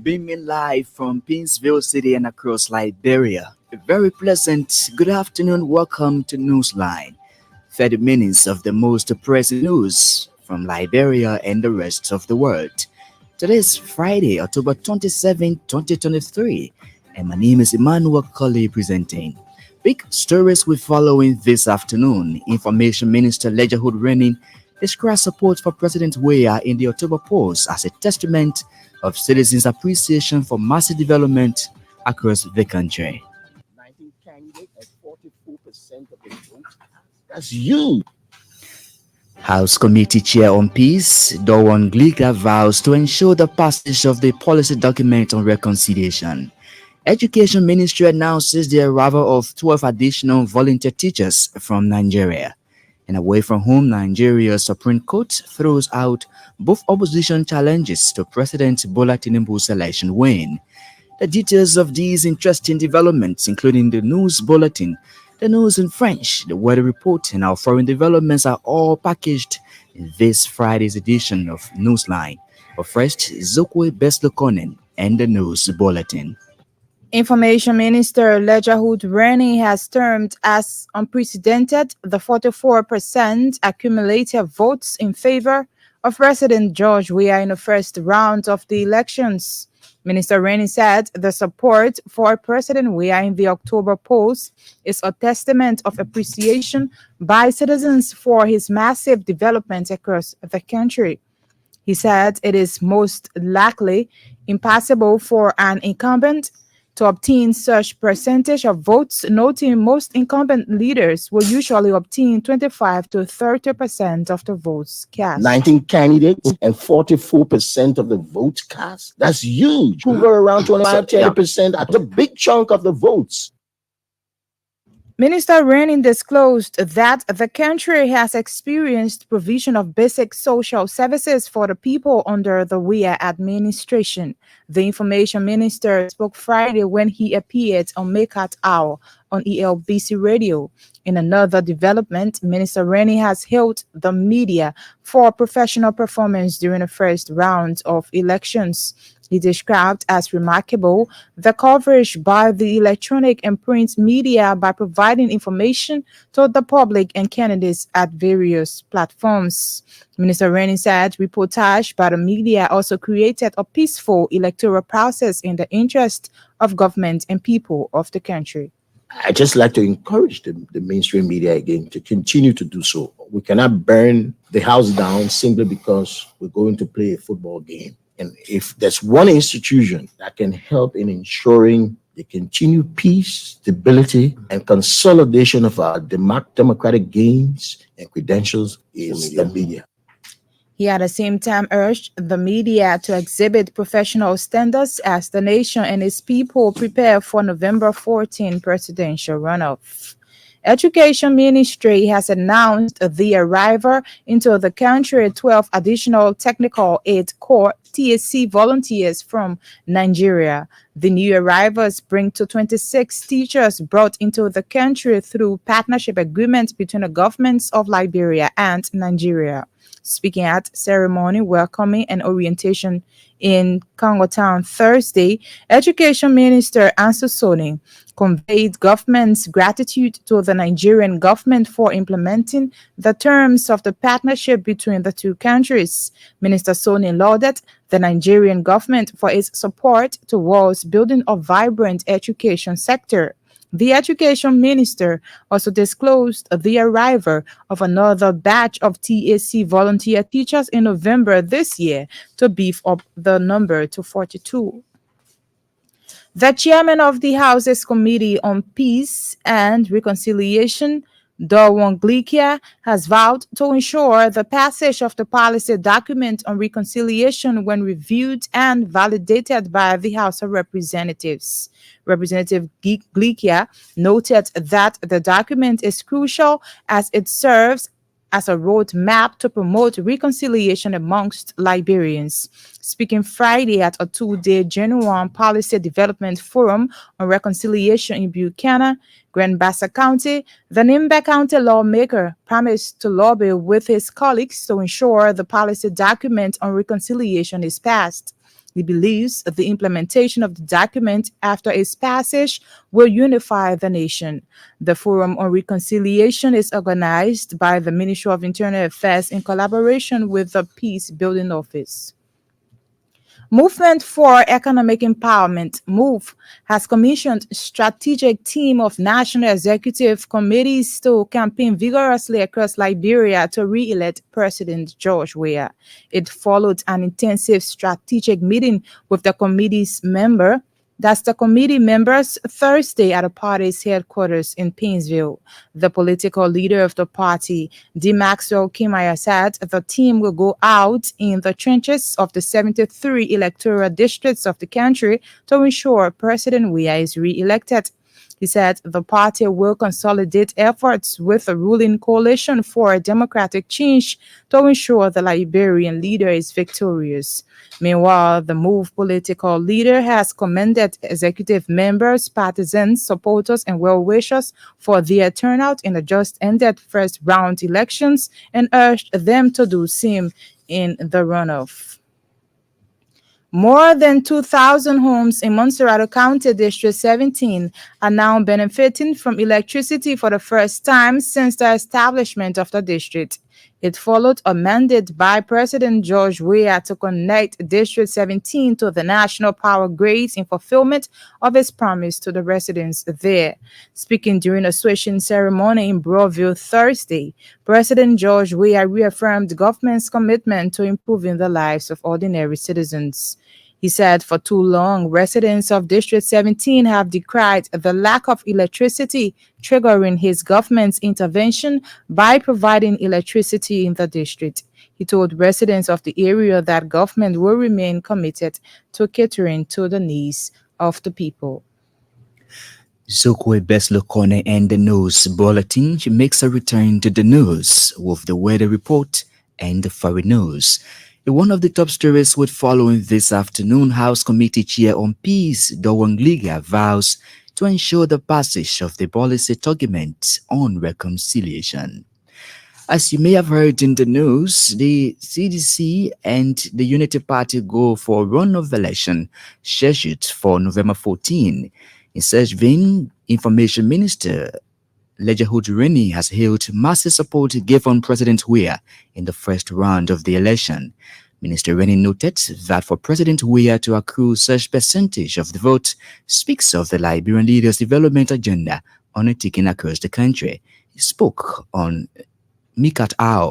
Beaming live from Pinsville City and across Liberia. A very pleasant good afternoon. Welcome to Newsline. 30 minutes of the most pressing news from Liberia and the rest of the world. Today is Friday, October 27, 2023, and my name is Emmanuel Colley presenting. Big stories we're following this afternoon. Information Minister Ledger Hood Renning described support for President Weah in the October polls as a testament of citizens' appreciation for massive development across the country. 19 candidates at 44% of the vote. That's huge. House Committee Chair on Peace, Dowan Gliga, vows to ensure the passage of the policy document on reconciliation. Education Ministry announces the arrival of 12 additional volunteer teachers from Nigeria. And away from home, Nigeria's Supreme Court throws out both opposition challenges to President Bola Tinubu's election win. The details of these interesting developments, including the news bulletin, the news in French, the weather report, and our foreign developments are all packaged in this Friday's edition of Newsline. But first, Zokwe Beslokonen and the news bulletin. Information Minister Ledger Hood Rennie has termed as unprecedented the 44% accumulated votes in favor of President George Weah in the first round of the elections. Minister Rennie said the support for President Weah in the October polls is a testament of appreciation by citizens for his massive development across the country. He said it is most likely impossible for an incumbent to obtain such percentage of votes, noting most incumbent leaders will usually obtain 25 to 30% of the votes cast. 19 candidates and 44% of the votes cast. That's huge. Over around 25-30%. That's a big chunk of the votes. Minister Renning disclosed that the country has experienced provision of basic social services for the people under the Weah administration. The information minister spoke Friday when he appeared on Makat Hour on Elbc Radio. In another development, Minister Rennie has hailed the media for professional performance during the first round of elections. He described as remarkable the coverage by the electronic and print media by providing information to the public and candidates at various platforms. Minister Rennie said reportage by the media also created a peaceful electoral process in the interest of government and people of the country. I just like to encourage the mainstream media again to continue to do so. We cannot burn the house down simply because we're going to play a football game. And if there's one institution that can help in ensuring the continued peace, stability, and consolidation of our democratic gains and credentials, is the media. He at the same time urged the media to exhibit professional standards as the nation and its people prepare for November 14 presidential runoff. Education Ministry has announced the arrival into the country 12 additional Technical Aid Corps TSC volunteers from Nigeria. The new arrivals bring to 26 teachers brought into the country through partnership agreements between the governments of Liberia and Nigeria. Speaking at ceremony welcoming and orientation in Congo Town Thursday, Education Minister Ansu Soni conveyed government's gratitude to the Nigerian government for implementing the terms of the partnership between the two countries. Minister Soni lauded the Nigerian government for its support towards building a vibrant education sector. The education minister also disclosed the arrival of another batch of TAC volunteer teachers in November this year to beef up the number to 42. The chairman of the House's Committee on Peace and Reconciliation, Dowan Gliga, has vowed to ensure the passage of the policy document on reconciliation when reviewed and validated by the House of Representatives. Representative Gliga noted that the document is crucial as it serves as a roadmap to promote reconciliation amongst Liberians. Speaking Friday at a two-day genuine policy development forum on reconciliation in Buchanan, Grand Bassa County, the Nimba County lawmaker promised to lobby with his colleagues to ensure the policy document on reconciliation is passed. He believes the implementation of the document after its passage will unify the nation. The Forum on Reconciliation is organized by the Ministry of Internal Affairs in collaboration with the Peace Building Office. Movement for Economic Empowerment, MOVE, has commissioned a strategic team of national executive committees to campaign vigorously across Liberia to re-elect President George Weah. It followed an intensive strategic meeting with the committee's member that's the committee members Thursday at the party's headquarters in Painesville. The political leader of the party, D. Maxwell Kimaya, said the team will go out in the trenches of the 73 electoral districts of the country to ensure President Weah is re-elected. He said the party will consolidate efforts with the ruling coalition for a democratic change to ensure the Liberian leader is victorious. Meanwhile, the MOVE political leader has commended executive members, partisans, supporters, and well-wishers for their turnout in the just-ended first-round elections and urged them to do same in the runoff. More than 2,000 homes in Montserrat County District 17 are now benefiting from electricity for the first time since the establishment of the district. It followed a mandate by President George Weah to connect District 17 to the national power grids in fulfillment of his promise to the residents there. Speaking during a switching ceremony in Broadville Thursday, President George Weah reaffirmed the government's commitment to improving the lives of ordinary citizens. He said for too long, residents of District 17 have decried the lack of electricity, triggering his government's intervention by providing electricity in the district. He told residents of the area that government will remain committed to catering to the needs of the people. Zokwe Beslokone and the News Bulletin makes a return to the news with the weather report and the foreign news. One of the top stories would follow in this afternoon. House Committee Chair on Peace, Dowang Liga, vows to ensure the passage of the policy document on reconciliation. As you may have heard in the news, the CDC and the Unity Party go for a run-off election scheduled for November 14. In such vein, Information Minister Lejahud Reni has hailed massive support given President Weah in the first round of the election. Minister Reni noted that for President Weah to accrue such percentage of the vote speaks of the Liberian leader's development agenda undertaken across the country. He spoke on Mikat Hour on